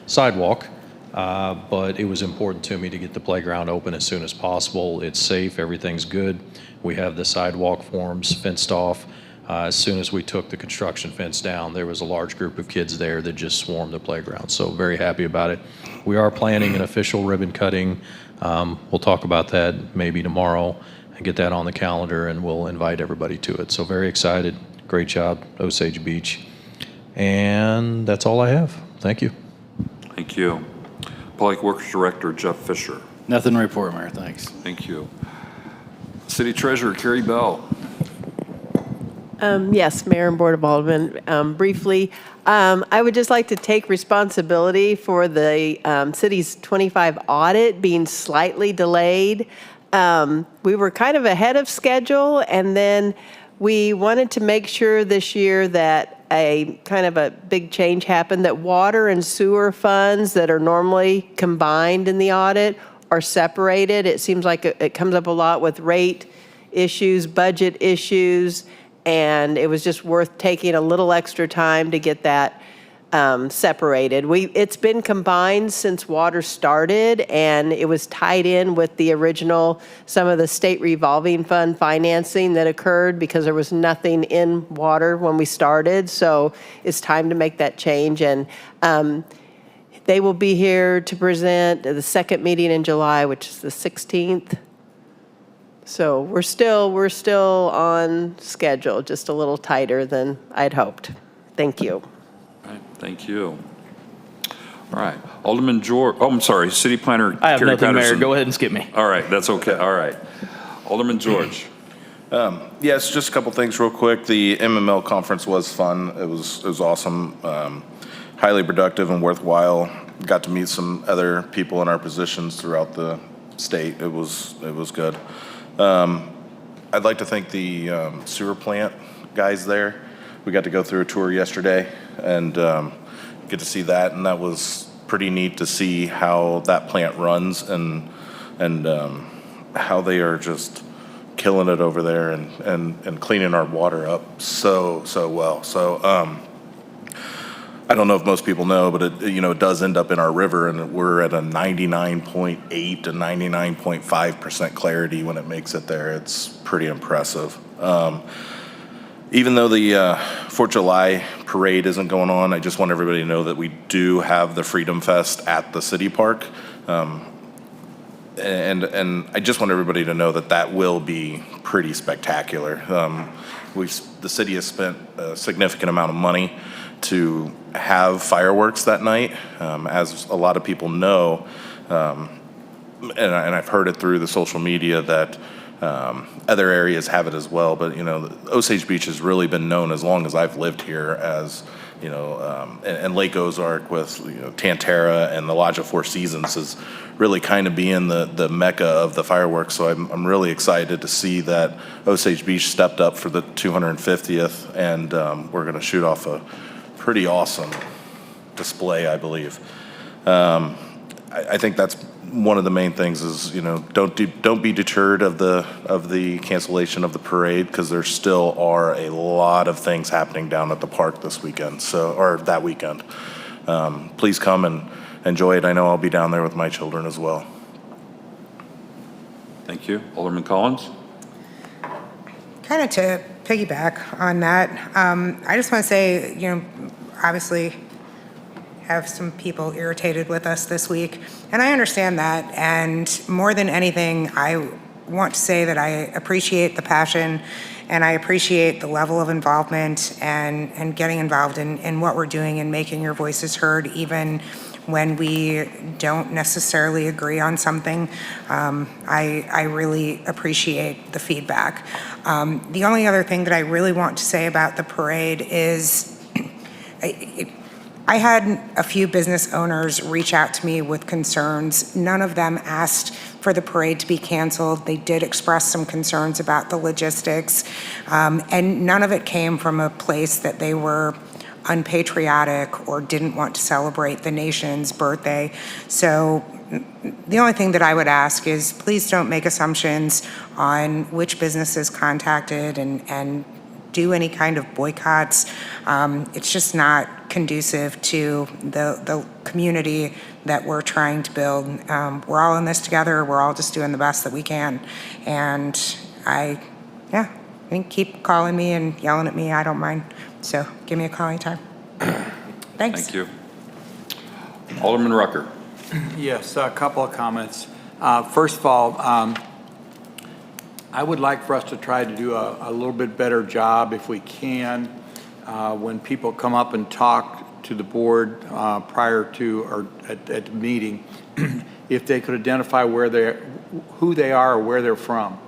sidewalk, but it was important to me to get the playground open as soon as possible. It's safe, everything's good. We have the sidewalk forms fenced off. As soon as we took the construction fence down, there was a large group of kids there that just swarmed the playground, so very happy about it. We are planning an official ribbon cutting. We'll talk about that maybe tomorrow and get that on the calendar, and we'll invite everybody to it. So very excited. Great job, Osage Beach. And that's all I have. Thank you. Thank you. Public Works Director Jeff Fisher. Nothing to report, Mayor, thanks. Thank you. City Treasurer Carrie Bell. Yes, Mayor and Board of Aldermen, briefly, I would just like to take responsibility for the city's 25 audit being slightly delayed. We were kind of ahead of schedule, and then we wanted to make sure this year that a kind of a big change happened, that water and sewer funds that are normally combined in the audit are separated. It seems like it comes up a lot with rate issues, budget issues, and it was just worth taking a little extra time to get that separated. It's been combined since water started, and it was tied in with the original, some of the state revolving fund financing that occurred because there was nothing in water when we started. So it's time to make that change, and they will be here to present at the second meeting in July, which is the 16th. So we're still on schedule, just a little tighter than I'd hoped. Thank you. All right, thank you. All right, Alderman George, oh, I'm sorry, City Planner I have Kerry nothing, Mayor. Patterson. Go ahead and skip me. All right, that's okay, all right. Alderman George. Yes, just a couple things real quick. The MML conference was fun. It was awesome, highly productive and worthwhile. Got to meet some other people in our positions throughout the state. It was good. I'd like to thank the sewer plant guys there. We got to go through a tour yesterday and get to see that, and that was pretty neat to see how that plant runs and how they are just killing it over there and cleaning our water up so well. So I don't know if most people know, but it does end up in our river, and we're at a 99.8 to 99.5% clarity when it makes it there. It's pretty impressive. Even though the 4th of July parade isn't going on, I just want everybody to know that we do have the Freedom Fest at the city park. And I just want everybody to know that will be pretty spectacular. The city has spent a significant amount of money to have fireworks that night. As a lot of people know, and I've heard it through the social media that other areas have it as well. But, you know, Osage Beach has really been known as long as I've lived here as, you know, and Lake Ozark with, you know, Tantera and the Lodge of Four Seasons is really kind of being the mecca of the fireworks. So I'm really excited to see that Osage Beach stepped up for the 250th, and we're going to shoot off a pretty awesome display, I believe. I think that's one of the main things is, you know, don't be deterred of the cancellation of the parade, because there still are a lot of things happening down at the park this weekend, or that weekend. Please come and enjoy it. I know I'll be down there with my children as well. Thank you. Alderman Collins? Kind of to piggyback on that, I just want to say, you know, obviously have some people irritated with us this week, and I understand that. And more than anything, I want to say that I appreciate the passion and I appreciate the level of involvement and getting involved in what we're doing and making your voices heard, even when we don't necessarily agree on something. I really appreciate the feedback. The only other thing that I really want to say about the parade is I had a few business owners reach out to me with concerns. None of them asked for the parade to be canceled. They did express some concerns about the logistics, and none of it came from a place that they were unpatriotic or didn't want to celebrate the nation's birthday. So the only thing that I would ask is please don't make assumptions on which businesses contacted and do any kind of boycotts. It's just not conducive to the community that we're trying to build. We're all in this together. We're all just doing the best that we can. And I think keep calling me and yelling at me. I don't mind. So give me a call anytime. Thanks. Thank you. Alderman Rucker? Yes, a couple of comments. First of all, I would like for us to try to do a little bit better job, if we can, when people come up and talk to the board prior to or at the meeting, if they could identify who they are or where they're from.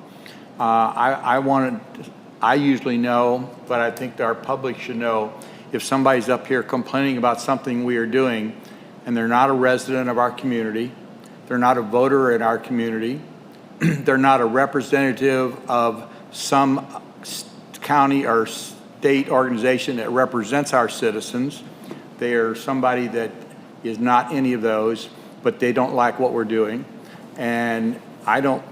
I usually know, but I think our public should know, if somebody's up here complaining about something we are doing and they're not a resident of our community, they're not a voter in our community, they're not a representative of some county or state organization that represents our citizens. They are somebody that is not any of those, but they don't like what we're doing. And I don't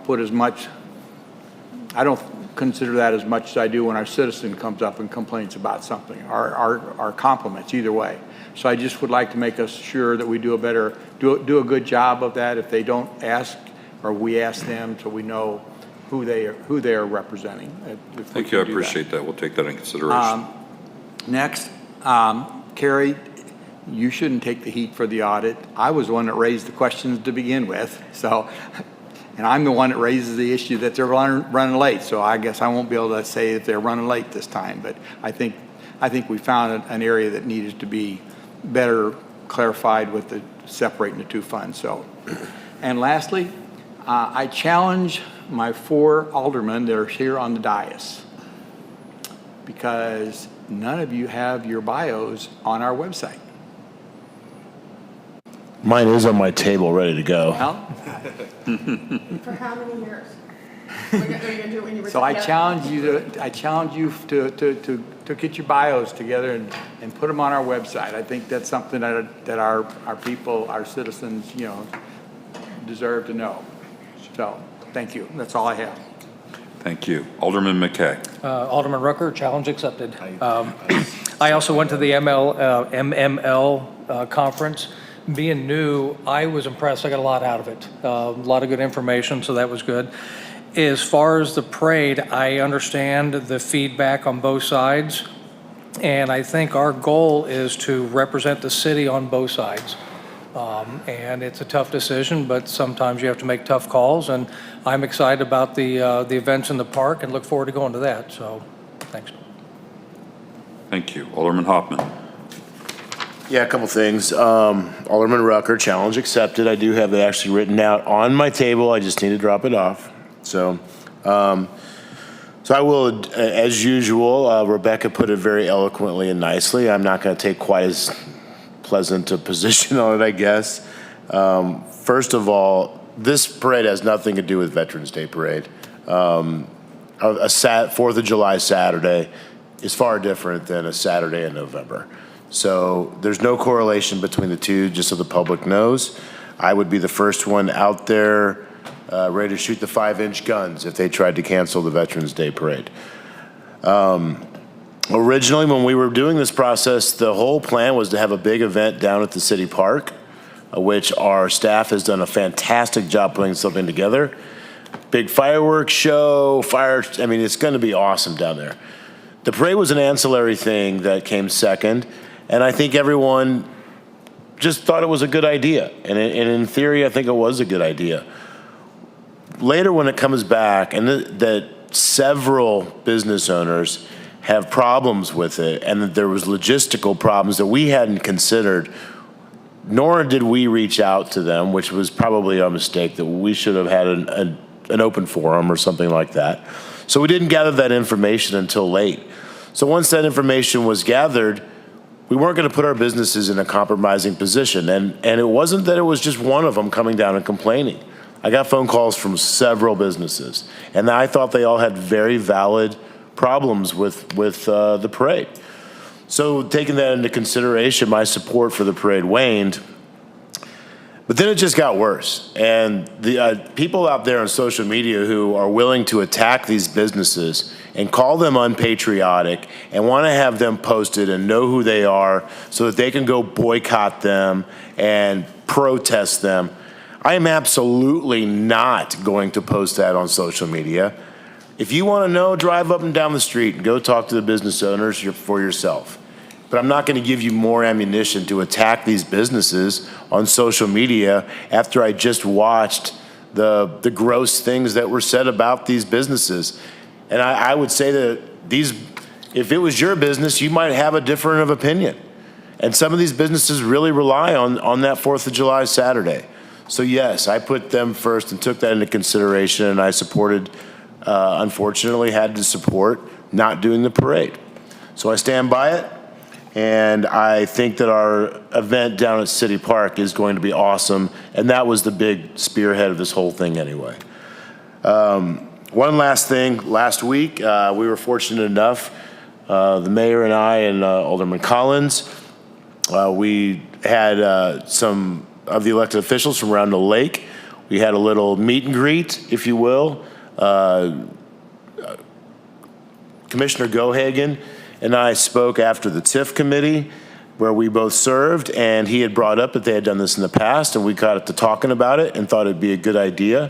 consider that as much as I do when our citizen comes up and complains about something, our compliments either way. So I just would like to make us sure that we do a good job of that if they don't ask, or we ask them, so we know who they are representing. Thank you, I appreciate that. We'll take that in consideration. Next, Carrie, you shouldn't take the heat for the audit. I was the one that raised the questions to begin with, so, and I'm the one that raises the issue that they're running late, so I guess I won't be able to say that they're running late this time, but I think we found an area that needed to be better clarified with the separating the two funds. So, and lastly, I challenge my 4 aldermen that are here on the dais, because none of you have your bios on our website. Mine is on my table, ready to go. Well, For how many years? Are you gonna do it when you so I retire? challenge you to get your bios together and put them on our website. I think that's something that our people, our citizens, you know, deserve to know. So, thank you. That's all I have. Thank you. Alderman McKay? Alderman Rucker, challenge accepted. I also went to the MML conference. Being new, I was impressed. I got a lot out of it. A lot of good information, so that was good. As far as the parade, I understand the feedback on both sides, and I think our goal is to represent the city on both sides. And it's a tough decision, but sometimes you have to make tough calls, and I'm excited about the events in the park and look forward to going to that, so thanks. Thank you. Alderman Hoffman? Yeah, a couple things. Alderman Rucker, challenge accepted. I do have it actually written out on my table. I just need to drop it off. So I will, as usual, Rebecca put it very eloquently and nicely. I'm not going to take quite as pleasant a position on it, I guess. First of all, this parade has nothing to do with Veterans Day Parade. A 4th of July Saturday is far different than a Saturday in November. So there's no correlation between the two, just so the public knows. I would be the first one out there ready to shoot the 5-inch guns if they tried to cancel the Veterans Day Parade. Originally, when we were doing this process, the whole plan was to have a big event down at the city park, which our staff has done a fantastic job putting something together. Big fireworks show, I mean, it's going to be awesome down there. The parade was an ancillary thing that came second, and I think everyone just thought it was a good idea. And in theory, I think it was a good idea. Later, when it comes back, and that several business owners have problems with it, and that there was logistical problems that we hadn't considered, nor did we reach out to them, which was probably our mistake, that we should have had an open forum or something like that. So we didn't gather that information until late. So once that information was gathered, we weren't going to put our businesses in a compromising position. And it wasn't that it was just one of them coming down and complaining. I got phone calls from several businesses, and I thought they all had very valid problems with the parade. So taking that into consideration, my support for the parade waned. But then it just got worse. And the people out there on social media who are willing to attack these businesses and call them unpatriotic and want to have them posted and know who they are so that they can go boycott them and protest them, I am absolutely not going to post that on social media. If you want to know, drive up and down the street and go talk to the business owners for yourself. But I'm not going to give you more ammunition to attack these businesses on social media after I just watched the gross things that were said about these businesses. And I would say that if it was your business, you might have a different of opinion. And some of these businesses really rely on that 4th of July Saturday. So yes, I put them first and took that into consideration, and I supported, unfortunately had to support not doing the parade. So I stand by it, and I think that our event down at City Park is going to be awesome, and that was the big spearhead of this whole thing anyway. One last thing, last week we were fortunate enough, the mayor and I and Alderman Collins, we had some of the elected officials from around the lake. We had a little meet and greet, if you will. Commissioner Gohagen and I spoke after the TIF committee where we both served, and he had brought up that they had done this in the past, and we got to talking about it and thought it'd be a good idea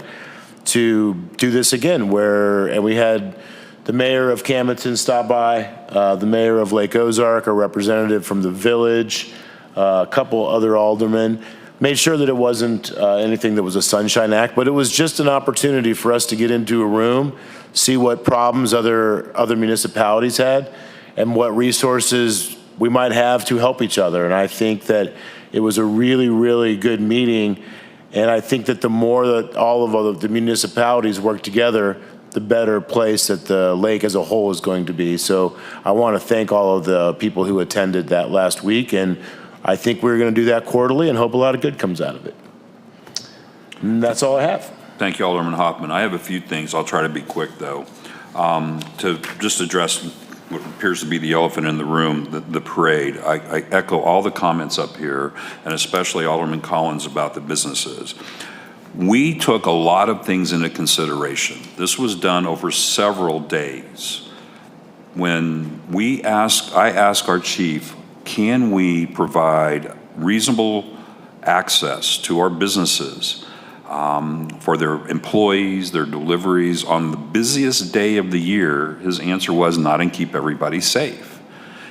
to do this again, and we had the mayor of Camden stop by, the mayor of Lake Ozark, a representative from the village, a couple other aldermen. Made sure that it wasn't anything that was a sunshine act, but it was just an opportunity for us to get into a room, see what problems other municipalities had, and what resources we might have to help each other. And I think that it was a really, really good meeting. And I think that the more that all of the municipalities work together, the better place that the lake as a whole is going to be. So I want to thank all of the people who attended that last week. And I think we're going to do that quarterly and hope a lot of good comes out of it. And that's all I have. Thank you, Alderman Hoffman. I have a few things. I'll try to be quick, though, to just address what appears to be the elephant in the room, the parade. I echo all the comments up here, and especially Alderman Collins about the businesses. We took a lot of things into consideration. This was done over several days. When I asked our chief, can we provide reasonable access to our businesses for their employees, their deliveries on the busiest day of the year? His answer was not, and keep everybody safe.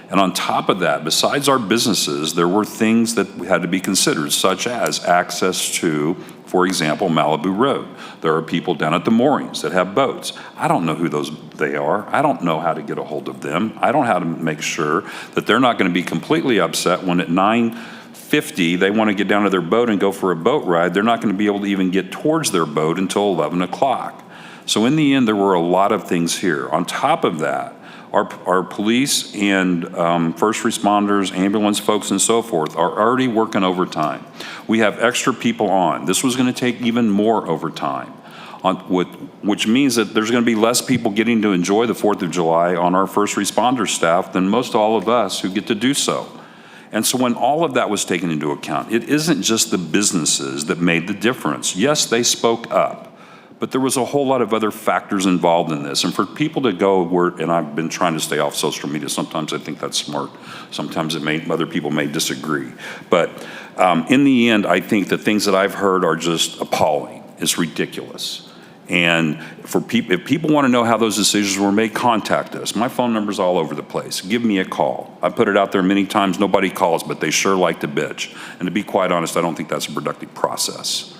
And on top of that, besides our businesses, there were things that had to be considered, such as access to For example, Malibu Road. There are people down at the moorings that have boats. I don't know who they are. I don't know how to get a hold of them. I don't know how to make sure that they're not going to be completely upset when at 9:50 they want to get down to their boat and go for a boat ride. They're not going to be able to even get towards their boat until 11 o'clock. So in the end, there were a lot of things here. On top of that, our police and first responders, ambulance folks and so forth are already working overtime. We have extra people on. This was going to take even more overtime, which means that there's going to be less people getting to enjoy the 4th of July on our first responder staff than most all of us who get to do so. And so when all of that was taken into account, it isn't just the businesses that made the difference. Yes, they spoke up. But there was a whole lot of other factors involved in this. And for people to go and I've been trying to stay off social media, sometimes I think that's smart. Sometimes other people may disagree. But in the end, I think the things that I've heard are just appalling. It's ridiculous. And if people want to know how those decisions were made, contact us. My phone number's all over the place. Give me a call. I put it out there many times. Nobody calls, but they sure like to bitch. And to be quite honest, I don't think that's a productive process.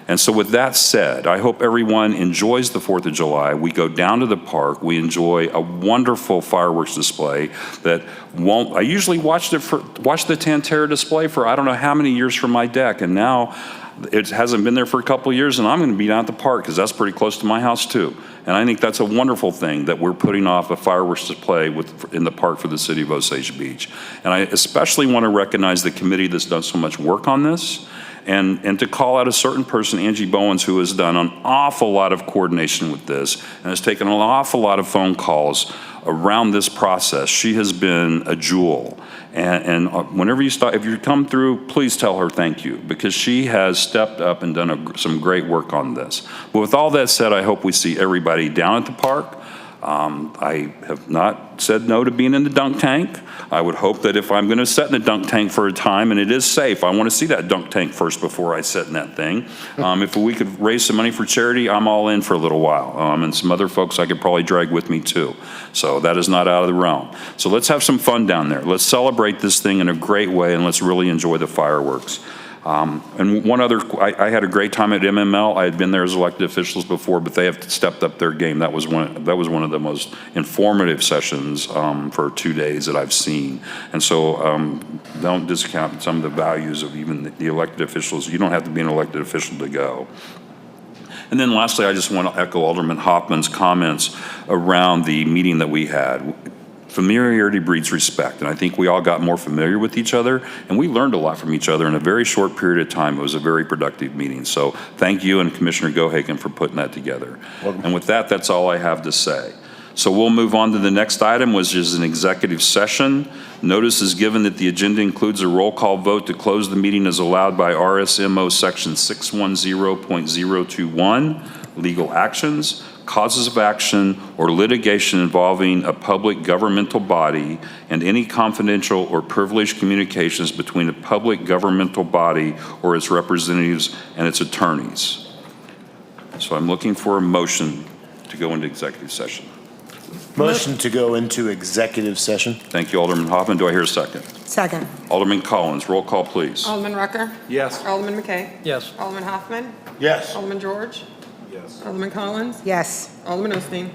And so with that said, I hope everyone enjoys the 4th of July. We go down to the park. We enjoy a wonderful fireworks display I usually watch the Tantera display for I don't know how many years from my deck. And now it hasn't been there for a couple of years, and I'm going to be down at the park because that's pretty close to my house too. And I think that's a wonderful thing that we're putting off a fireworks display in the park for the city of Osage Beach. And I especially want to recognize the committee that's done so much work on this. And to call out a certain person, Angie Bowens, who has done an awful lot of coordination with this and has taken an awful lot of phone calls around this process. She has been a jewel. And whenever if you come through, please tell her thank you, because she has stepped up and done some great work on this. But with all that said, I hope we see everybody down at the park. I have not said no to being in the dunk tank. I would hope that if I'm going to sit in the dunk tank for a time and it is safe, I want to see that dunk tank first before I sit in that thing. If we could raise some money for charity, I'm all in for a little while. And some other folks I could probably drag with me too. So that is not out of the realm. So let's have some fun down there. Let's celebrate this thing in a great way, and let's really enjoy the fireworks. And one other, I had a great time at MML. I had been there as elected officials before, but they have stepped up their game. That was one of the most informative sessions for 2 days that I've seen. And so don't discount some of the values of even the elected officials. You don't have to be an elected official to go. And then lastly, I just want to echo Alderman Hoffman's comments around the meeting that we had. Familiarity breeds respect, and I think we all got more familiar with each other, and we learned a lot from each other in a very short period of time. It was a very productive meeting. So thank you and Commissioner Gohagan for putting that together. And with that, that's all I have to say. So we'll move on to the next item, which is an executive session. Notice is given that the agenda includes a roll call vote to close the meeting as allowed by RSMO section 610.021, legal actions, causes of action, or litigation involving a public governmental body, and any confidential or privileged communications between a public governmental body or its representatives and its attorneys. So I'm looking for a motion to go into executive session. Motion to go into executive session. Thank you, Alderman Hoffman. Do I hear a second? Second. Alderman Collins, roll call, please. Alderman Rucker? Yes. Alderman McKay? Yes. Alderman Hoffman? Yes. Alderman George? Yes. Alderman Collins? Yes. Alderman Osteen?